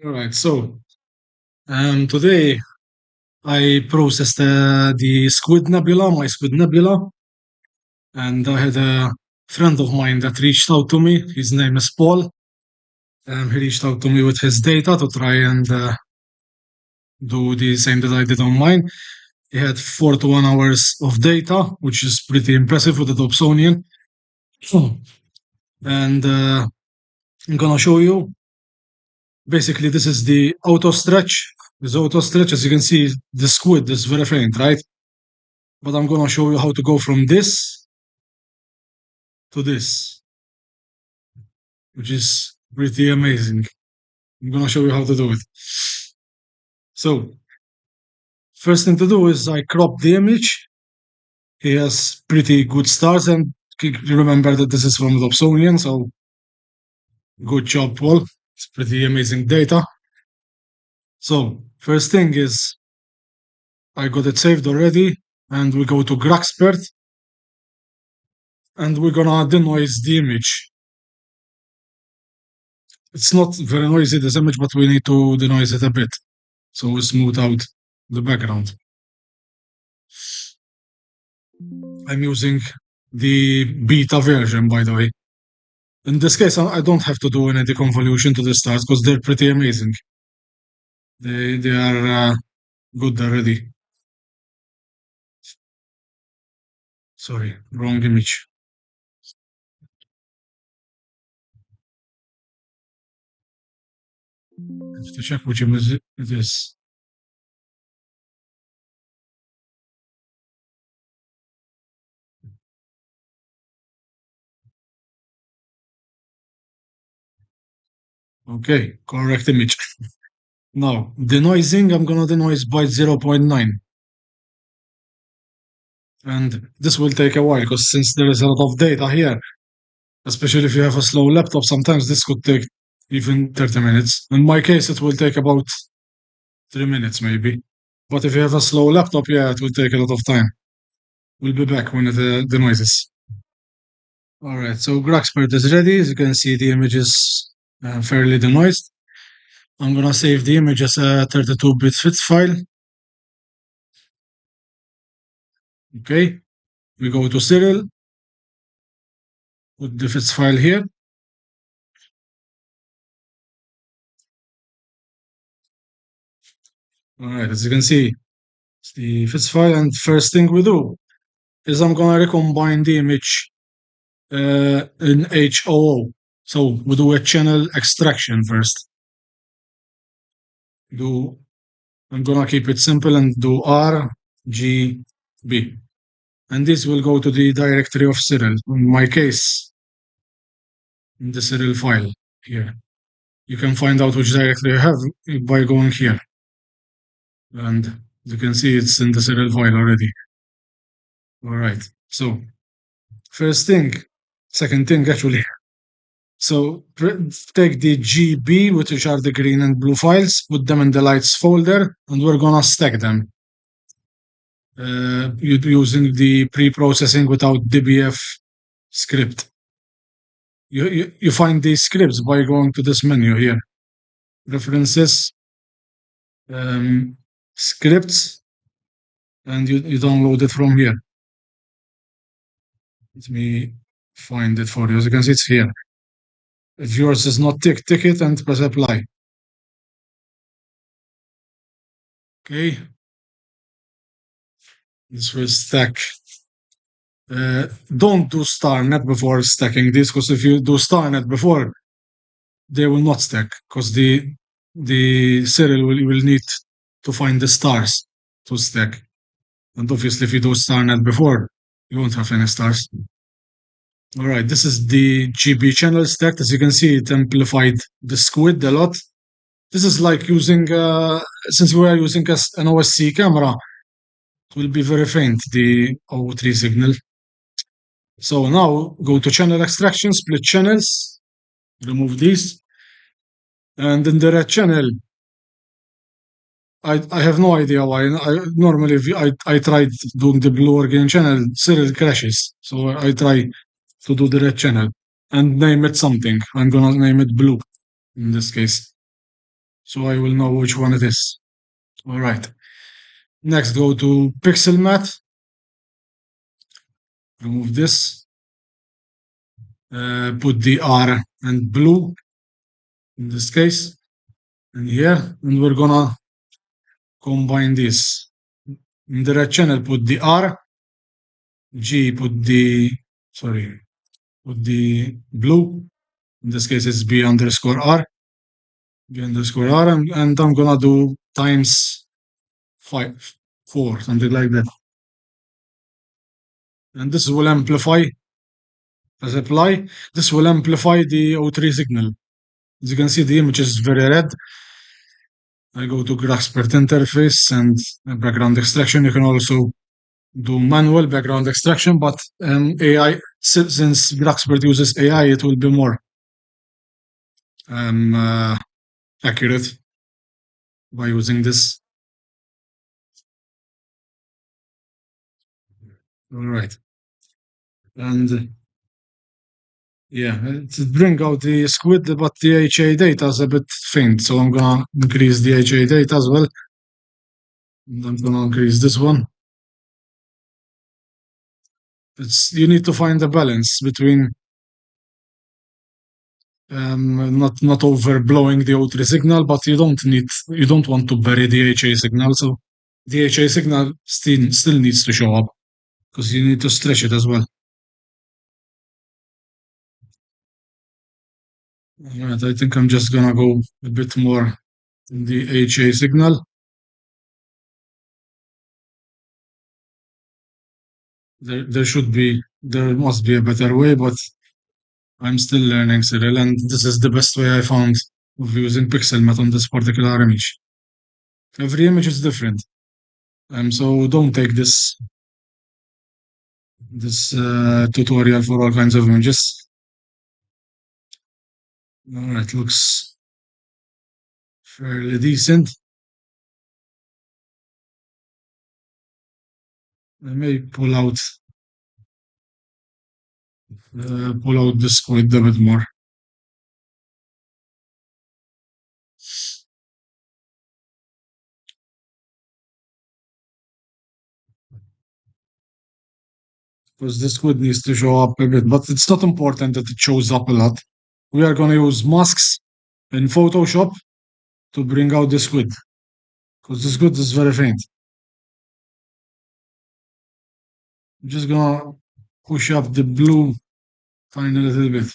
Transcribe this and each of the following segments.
All right, so today I processed the Squid Nebula, my Squid Nebula, and I had a friend of mine that reached out to me. His name is Paul. He reached out to me with his data to try and do the same that I did on mine. He had 41 hours of data, which is pretty impressive with the Dobsonian. And I'm gonna show you. Basically, this is the auto stretch. This auto stretch, as you can see, the squid is very faint, right? But I'm gonna show you how to go from this to this, which is pretty amazing. I'm gonna show you how to do it. So, first thing to do is I crop the image. He has pretty good stars, and you remember that this is from Dobsonian, so good job, Paul. It's pretty amazing data. So, first thing is I got it saved already, and we go to GraXpert, and we're gonna denoise the image. It's not very noisy, this image, but we need to denoise it a bit. So we smooth out the background. I'm using the beta version, by the way. In this case, I don't have to do any deconvolution to the stars because they're pretty amazing. They are good already. Sorry, wrong image. I have to check which image it is. Okay, correct image. Now, denoising, I'm gonna denoise by 0.9. And this will take a while because since there is a lot of data here, especially if you have a slow laptop, sometimes this could take even 30 minutes. In my case, it will take about 3 minutes maybe. But if you have a slow laptop, yeah, it will take a lot of time. We'll be back when it denoises. All right, so GraXpert is ready. As you can see, the image is fairly denoised. I'm gonna save the image as a 32-bit FITS file. Okay, we go to Siril, put the FITS file here. All right, as you can see, it's the FITS file, and first thing we do is I'm gonna recombine the image in HOO. So we do a channel extraction first. I'm gonna keep it simple and do RGB. And this will go to the directory of Siril. In my case, in the Siril file here. You can find out which directory you have by going here. And you can see it's in the Siril file already. All right. So second thing actually. So take the GB, which are the green and blue files, put them in the lights folder, and we're gonna stack them. Using the pre-processing without DBF script. You find these scripts by going to this menu here. References, scripts, and you download it from here. Let me find it for you. As you can see, it's here. If yours is not tick it and press apply. Okay. This will stack. Don't do starnet before stacking this, because if you do starnet before, they will not stack, because the Siril will need to find the stars to stack. And obviously, if you do starnet before, you won't have any stars. All right, this is the GB channel stacked. As you can see, it amplified the squid a lot. This is like using, since we are using an OSC camera, it will be very faint, the O3 signal. So now go to channel extraction, split channels, remove these. And in the red channel, I have no idea why. Normally, I tried doing the blue or green channel, Siril crashes. So I try to do the red channel and name it something. I'm gonna name it blue in this case. so I will know which one it is. All right. Next, go to Pixel Matte. Remove this. Put the R and blue in this case, and here, and we're gonna combine this. In the red channel, put the R. G, put the blue. In this case, it's B underscore R. B underscore R, and I'm gonna do times 5, 4, something like that. And this will amplify, as apply, this will amplify the O3 signal. As you can see, the image is very red. I go to GraXpert interface and background extraction. You can also do manual background extraction, but AI, since GraXpert uses AI, it will be more accurate by using this. All right. And yeah, to bring out the squid, but the HA data is a bit faint, so I'm gonna increase the HA data as well. And I'm gonna increase this one. You need to find a balance between not overblowing the O3 signal, but you don't want to bury the HA signal. So the HA signal still needs to show up because you need to stretch it as well. All right, I think I'm just gonna go a bit more in the HA signal. There must be a better way, but I'm still learning, Cyril, and this is the best way I found of using pixel matte on this particular image. Every image is different, so don't take this tutorial for all kinds of images. All right, looks fairly decent. I may pull out the squid a bit more. Because the squid needs to show up a bit, but it's not important that it shows up a lot. We are going to use masks in Photoshop to bring out the squid, because the squid is very faint. I'm just going to push up the blue tiny little bit.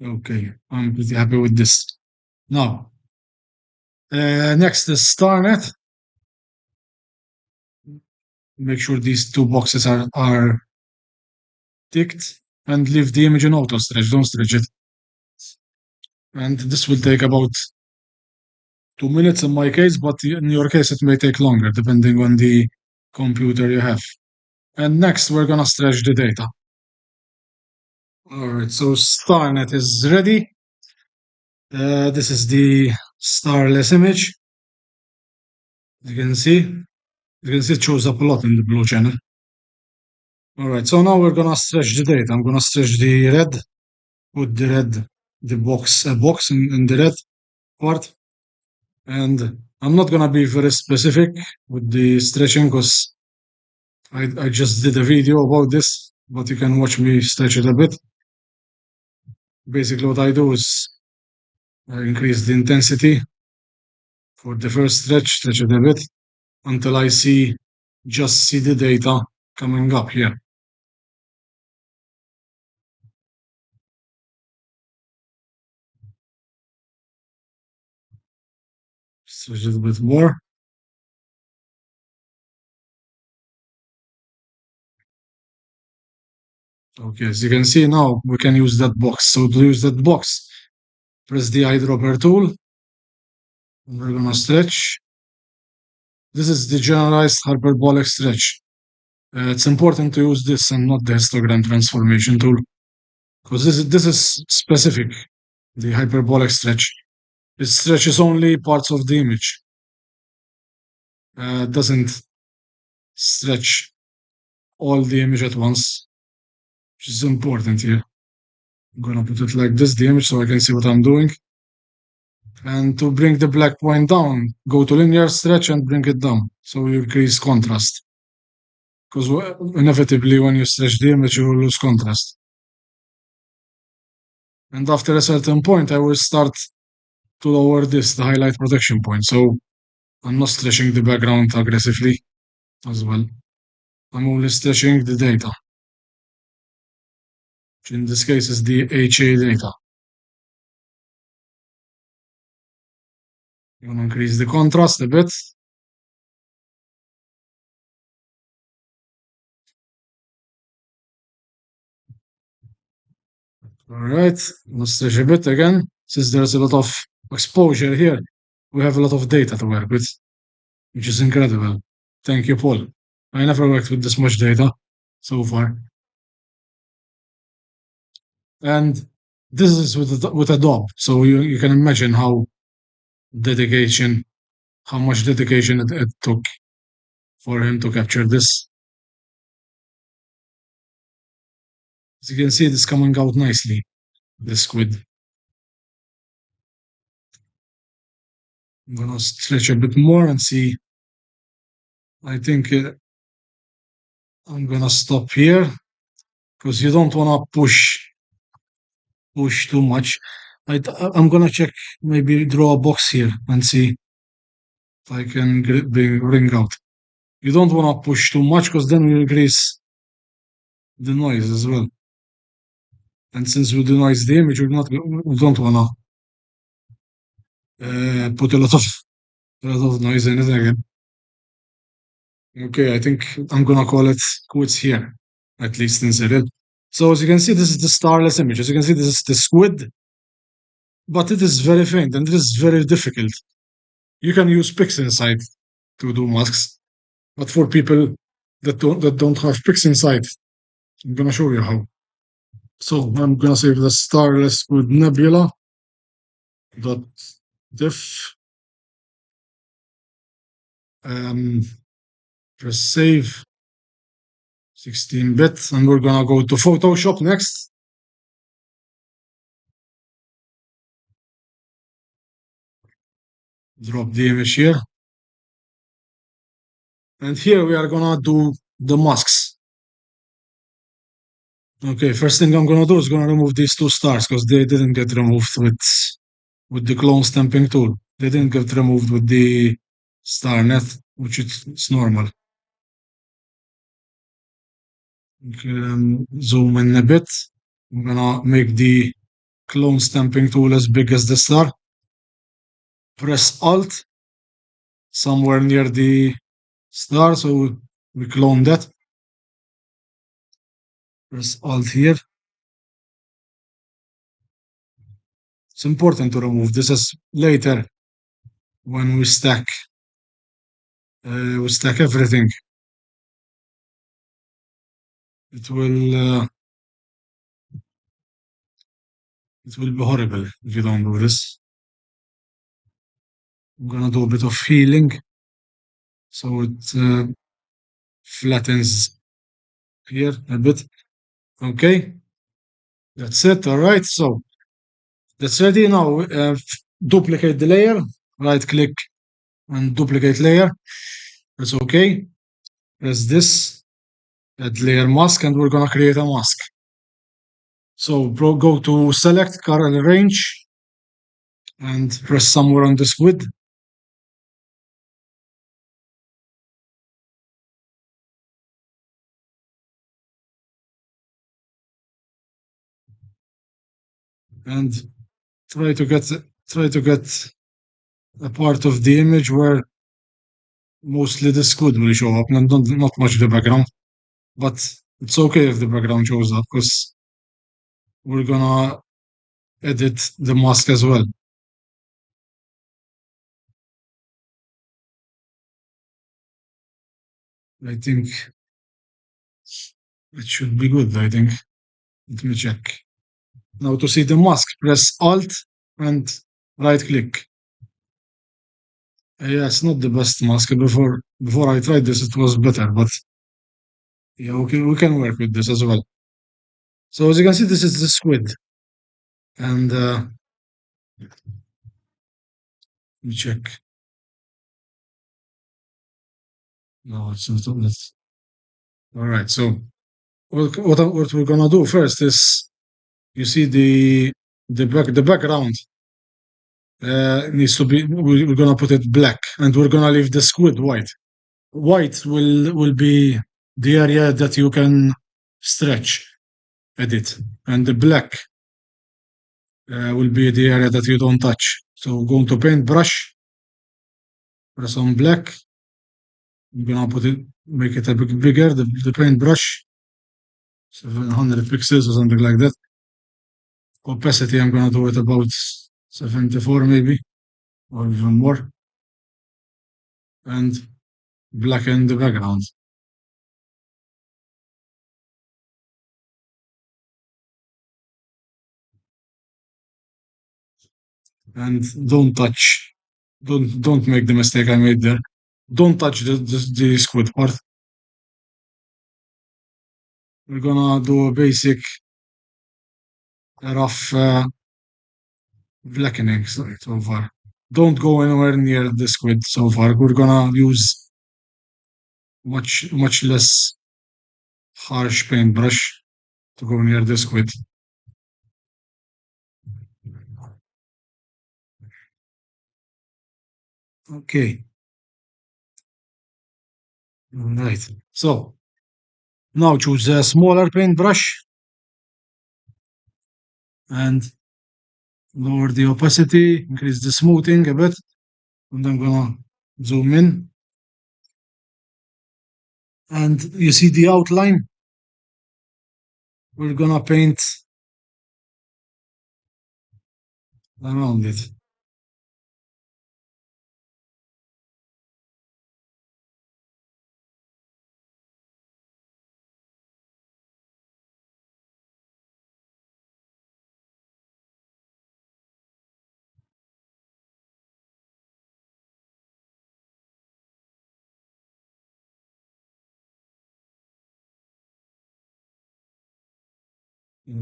Okay, I'm pretty happy with this. Now, next is StarNet. Make sure these two boxes are ticked and leave the image in auto stretch. Don't stretch it. And this will take about 2 minutes in my case, but in your case, it may take longer depending on the computer you have. And next, we're gonna stretch the data. All right, so StarNet is ready. This is the starless image. You can see it shows up a lot in the blue channel. All right, so now we're gonna stretch the data. I'm gonna stretch the red, put the box in the red part, and I'm not gonna be very specific with the stretching because I just did a video about this, but you can watch me stretch it a bit. Basically, what I do is I increase the intensity for the first stretch it a bit until I just see the data coming up here. Stretch it a bit more. Okay, as you can see now, we can use that box. So to use that box, press the eyedropper tool. And we're gonna stretch. This is the generalized hyperbolic stretch. It's important to use this and not the histogram transformation tool because this is specific. The hyperbolic stretch. It stretches only parts of the image. Doesn't stretch all the image at once, which is important here. I'm gonna put it like this, the image, so I can see what I'm doing. And to bring the black point down, go to linear stretch and bring it down. So you increase contrast. Because inevitably when you stretch the image, you will lose contrast. And after a certain point, I will start to lower this, the highlight protection point. So I'm not stretching the background aggressively as well. I'm only stretching the data, which in this case is the HA data. I'm gonna increase the contrast a bit. All right, let's stretch a bit again. Since there's a lot of exposure here, we have a lot of data to work with, which is incredible. Thank you, Paul. I never worked with this much data so far. And this is with Adobe, so you can imagine dedication, how much dedication it took for him to capture this. As you can see, it is coming out nicely, the squid. I'm gonna stretch a bit more and see. I think I'm gonna stop here because you don't wanna push too much. I'm gonna check, maybe draw a box here and see if I can bring out. You don't wanna push too much because then we increase the noise as well. And since we denoise the image, we don't wanna put a lot of noise in it again. Okay, I think I'm gonna call it quits here, at least in Siril. So as you can see, this is the starless image. As you can see, this is the squid, but it is very faint and it is very difficult. You can use PixInsight to do masks, but for people that don't have PixInsight, I'm gonna show you how. So I'm gonna save the starless Squid Nebula dot diff. Um, press save. 16-bit, and we're gonna go to Photoshop next. Drop the image here. And here we are gonna do the masks. Okay, first thing I'm gonna do is gonna remove these two stars because they didn't get removed with the clone stamping tool. They didn't get removed with the star net, which it's normal. Zoom in a bit. I'm gonna make the clone stamping tool as big as the star. Press Alt somewhere near the star, so we clone that. Press Alt here. It's important to remove this as later when we stack everything. It will be horrible if you don't do this. I'm gonna do a bit of healing so it flattens here a bit. Okay, that's it. All right, so that's ready now. Duplicate the layer. Right click and duplicate layer. That's okay. Press this, add layer mask, and we're gonna create a mask. So go to select current range and press somewhere on the squid. And try to get a part of the image where mostly the squid will show up, and not much the background. But it's okay if the background shows up because we're gonna edit the mask as well. I think It should be good, I think. Let me check. Now to see the mask, press Alt and right click. Yeah, it's not the best mask. Before I tried this, it was better, but yeah, we can work with this as well. So as you can see, this is the squid, and let me check. No, it's not on it. All right. So what we're gonna do first is you see the background needs to be we're gonna put it black, and we're gonna leave the squid white. White will be the area that you can stretch, edit, and the black will be the area that you don't touch. So go to paintbrush, press on black. I'm gonna make it a bit bigger. The paintbrush, 700 pixels or something like that. Opacity, I'm gonna do it about 74 maybe, or even more, and blacken the background. And don't touch. Don't make the mistake I made there. Don't touch the squid part. We're gonna do a basic rough blackening so far. Don't go anywhere near the squid so far. We're gonna use much less harsh paintbrush to go near the squid. Okay, all right. So now choose a smaller paintbrush and lower the opacity, increase the smoothing a bit, and I'm gonna zoom in. And you see the outline? We're gonna paint around it.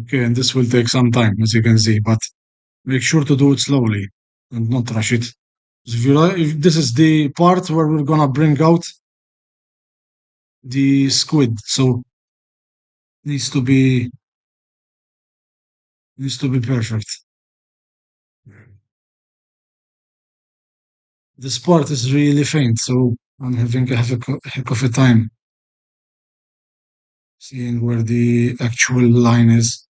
Okay, and this will take some time, as you can see, but make sure to do it slowly and not rush it. If this is the part where we're gonna bring out the squid, so needs to be needs to be perfect. This part is really faint, so I'm having a heck of a time seeing where the actual line is.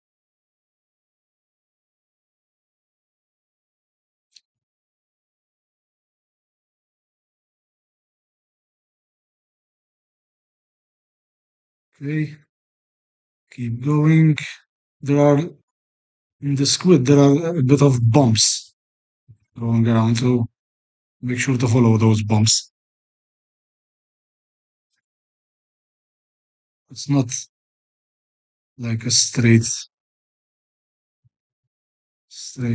Okay, keep going. There are in the squid there are a bit of bumps going around, so make sure to follow those bumps. It's not like a straight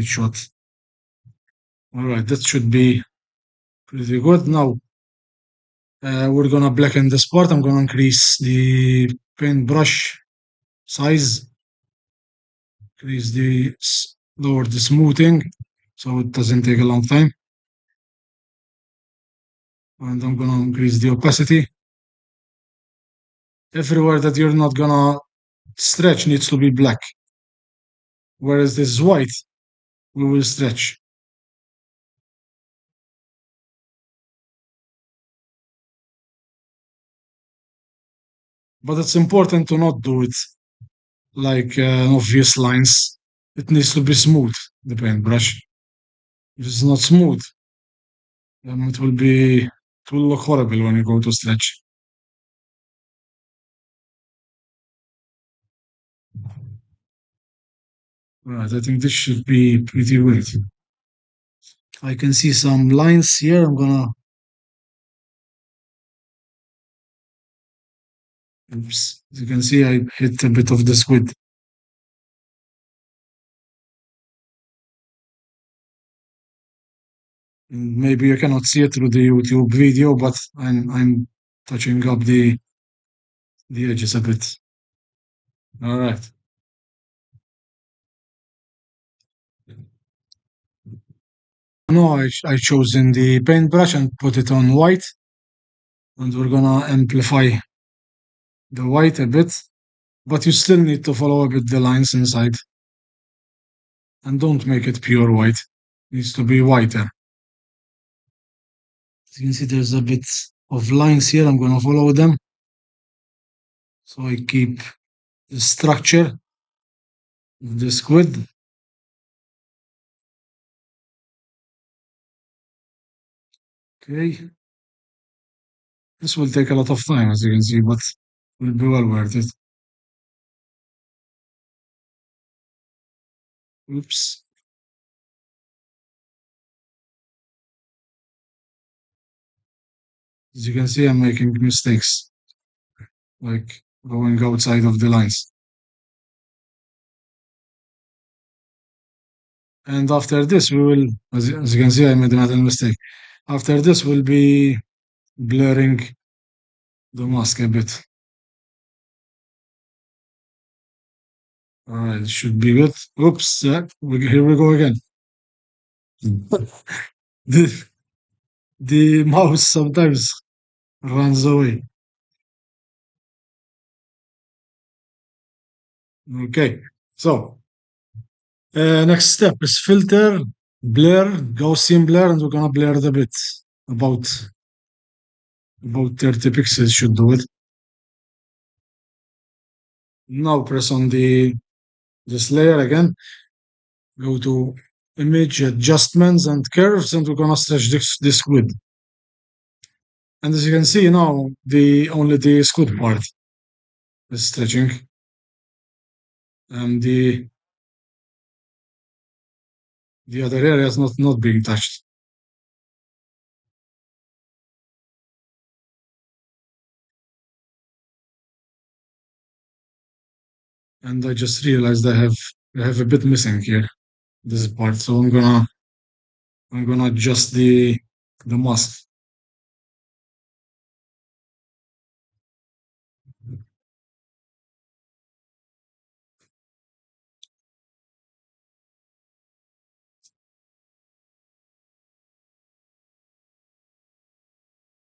shot. All right, that should be pretty good. Now we're gonna blacken this part. I'm gonna increase the paintbrush size, increase lower the smoothing, so it doesn't take a long time. And I'm gonna increase the opacity. Everywhere that you're not gonna stretch needs to be black, whereas this is white, we will stretch. But it's important to not do it like obvious lines. It needs to be smooth, the paintbrush. If it's not smooth, then it will look horrible when you go to stretch. Right, I think this should be pretty good. I can see some lines here. I'm gonna Oops. As you can see, I hit a bit of the squid. Maybe you cannot see it through the YouTube video, but I'm touching up the edges a bit. All right. No, I chosen the paintbrush and put it on white, and we're gonna amplify the white a bit, but you still need to follow a bit the lines inside, and don't make it pure white. It needs to be whiter. As you can see, there's a bit of lines here. I'm gonna follow them, so I keep the structure of the squid. Okay, this will take a lot of time, as you can see, but will be well worth it. Oops. As you can see, I'm making mistakes, like going outside of the lines. And after this, we will, as you can see, I made another mistake. After this, we'll be blurring the mask a bit. All right, it should be good. Oops, here we go again. the, the mouse sometimes runs away. Okay, so next step is filter, blur, Gaussian blur, and we're gonna blur the bit about 30 pixels should do it. Now press on this layer again. Go to image adjustments and curves, and we're gonna stretch this squid. And as you can see now, only the squid part is stretching, and the other area is not being touched. And I just realized I have a bit missing here, this part. So I'm gonna adjust the mask.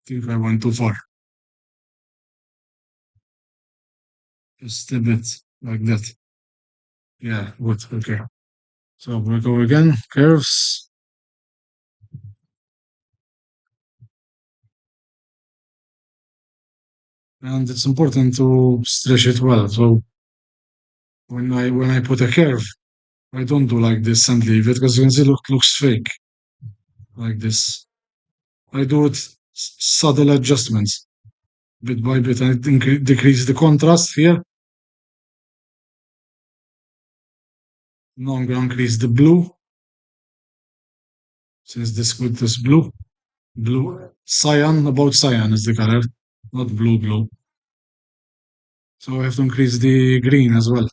I think I went too far. Just a bit like that. Yeah, good. Okay. So we go again. Curves. And it's important to stretch it well. So when I put a curve, I don't do like this and leave it because you can see looks fake like this. I do it subtle adjustments bit by bit and decrease the contrast here. Now I'm going to increase the blue since this with this blue cyan, about cyan is the color, not blue. So I have to increase the green as well.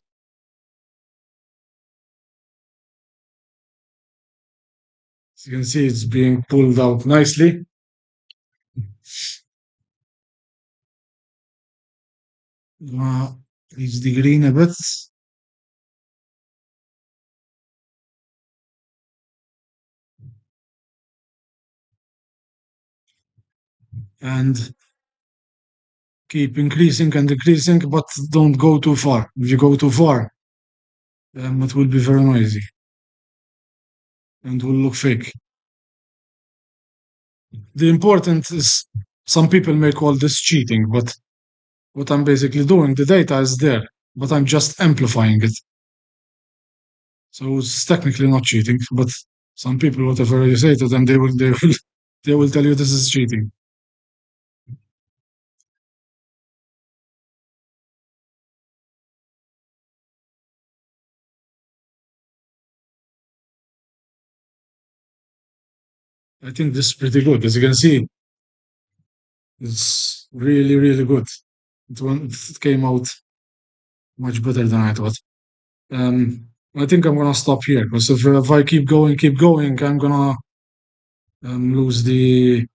As you can see, it's being pulled out nicely. Increase the green a bit. And keep increasing and decreasing, but don't go too far. If you go too far, it will be very noisy and will look fake. The important is some people may call this cheating, but what I'm basically doing, the data is there, but I'm just amplifying it. So it's technically not cheating, but some people, whatever you say to them, they will tell you this is cheating. I think this is pretty good. As you can see, it's really, really good. It came out much better than I thought. I think I'm gonna stop here because if I keep going, I'm gonna lose the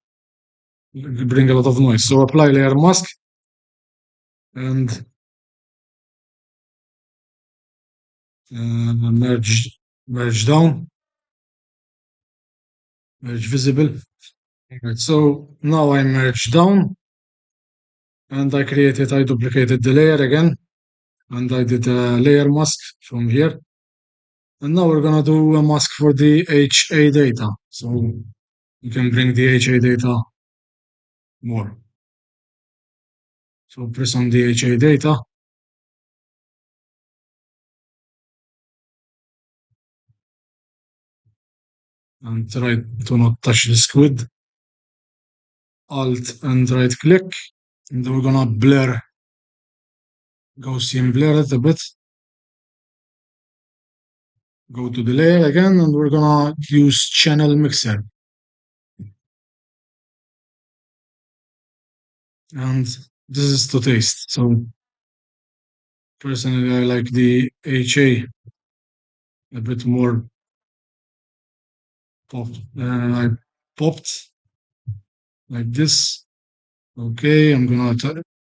bring a lot of noise. So apply layer mask and merge down, merge visible. Right, so now I merge down and I duplicated the layer again and I did a layer mask from here. And now we're gonna do a mask for the HA data. So you can bring the HA data more. So press on the HA data and try to not touch the squid. Alt and right click. And then we're gonna blur, Gaussian blur it a bit. Go to the layer again and we're gonna use channel mixer. And this is to taste. So personally, I like the HA a bit more popped. I popped like this. Okay, I'm gonna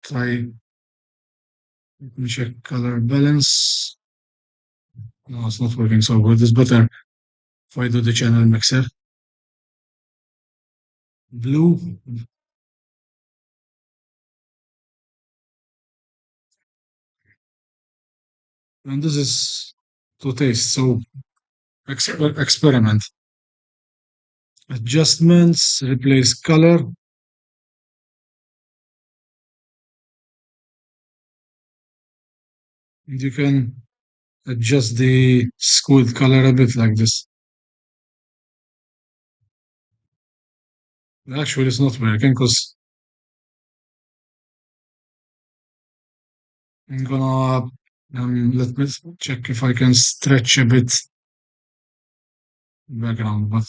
try. Let me check color balance. No, it's not working so good. It's better if I do the channel mixer. Blue. And this is to taste. So experiment. Adjustments, replace color. And you can adjust the squid color a bit like this. Actually, it's not working because I'm gonna let me check if I can stretch a bit background, but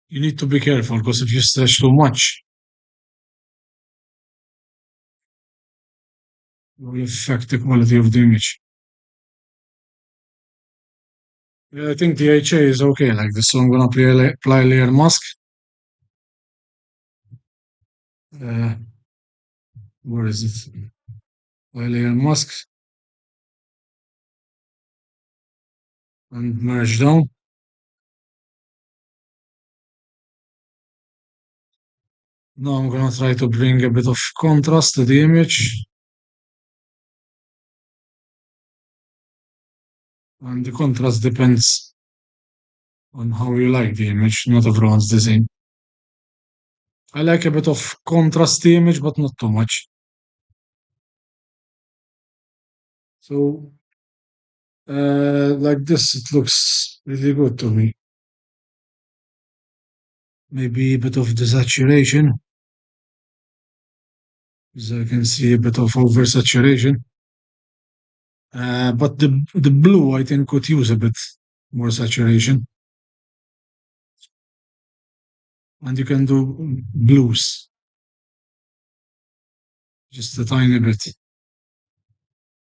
you need to be careful because if you stretch too much, it will affect the quality of the image. Yeah, I think the HA is okay like this, so I'm gonna apply layer mask. Uh, where is it? Apply layer mask and merge down. Now I'm gonna try to bring a bit of contrast to the image. And the contrast depends on how you like the image. Not everyone's the same. I like a bit of contrast the image, but not too much. So, like this, it looks really good to me. Maybe a bit of desaturation, as I can see a bit of oversaturation. But the blue, I think, could use a bit more saturation. And you can do blues, just a tiny bit.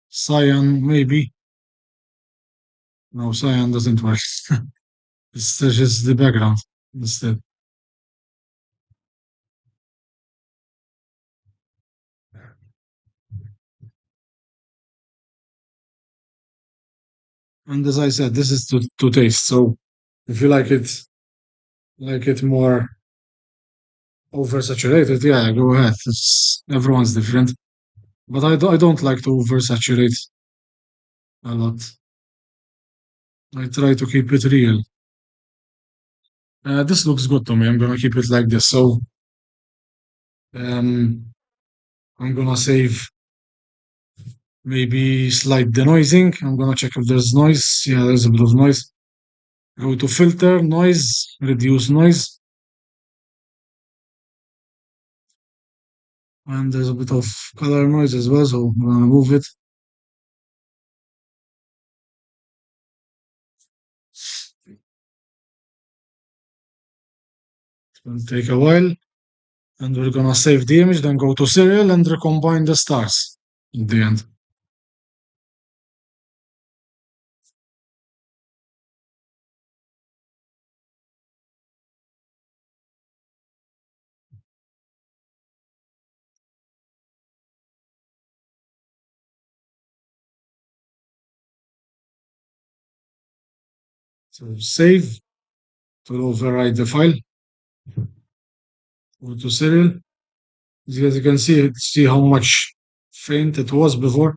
Cyan, maybe. No, cyan doesn't work. It's just the background instead. And as I said, this is to taste. So if you like it more oversaturated, yeah, go ahead. Everyone's different. But I don't like to oversaturate a lot. I try to keep it real. This looks good to me. I'm gonna keep it like this. So um, I'm gonna save maybe slight denoising. I'm gonna check if there's noise. Yeah, there's a bit of noise. Go to filter, noise, reduce noise. And there's a bit of color noise as well, so I'm gonna move it. It'll take a while, and we're gonna save the image, then go to Siril and recombine the stars in the end. So save, to override the file, go to Siril. As you can see how much faint it was before.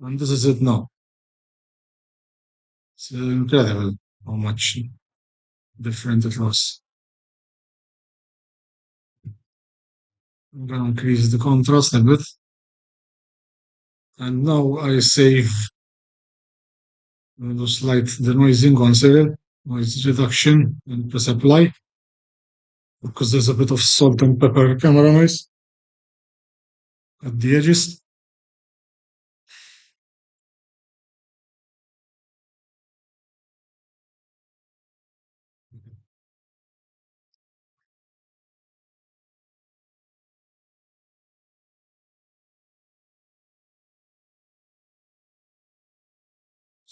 And this is it now. It's incredible how much different it looks. I'm gonna increase the contrast a bit. And now I save the slight denoising on Siril, noise reduction, and press apply. Because there's a bit of salt and pepper camera noise at the edges.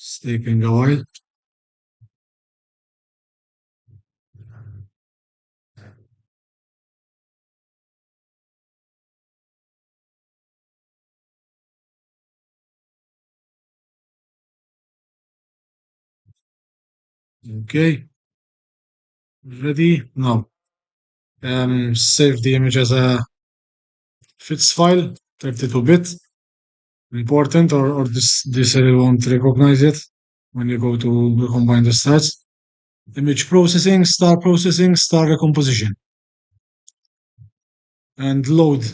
It's taking a while. Okay, ready now. Save the image as a fits file, 32-bit. Important, or this won't recognize it when you go to recombine the stats. Image processing, star recomposition, and load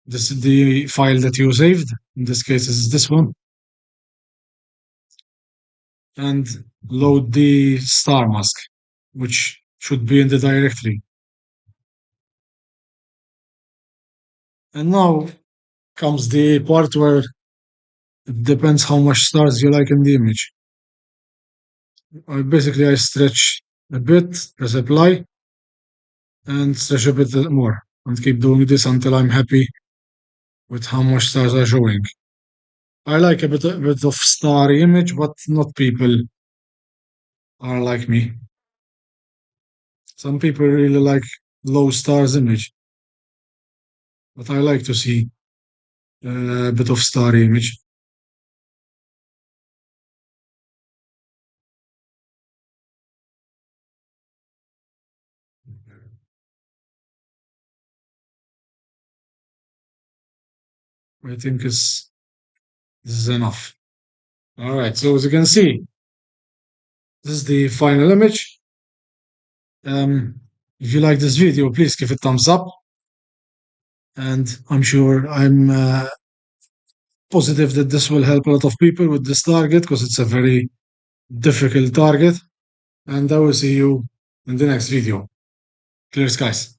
this the file that you saved. In this case, is this one, and load the star mask, which should be in the directory. And now comes the part where it depends how much stars you like in the image. I stretch a bit, press apply, and stretch a bit more, and keep doing this until I'm happy with how much stars are showing. I like a bit of starry image, but not people are like me. Some people really like low stars image, but I like to see a bit of starry image. I think this is enough. All right, so as you can see, this is the final image. If you like this video, please give it thumbs up. And I'm positive that this will help a lot of people with this target because it's a very difficult target. And I will see you in the next video. Clear skies.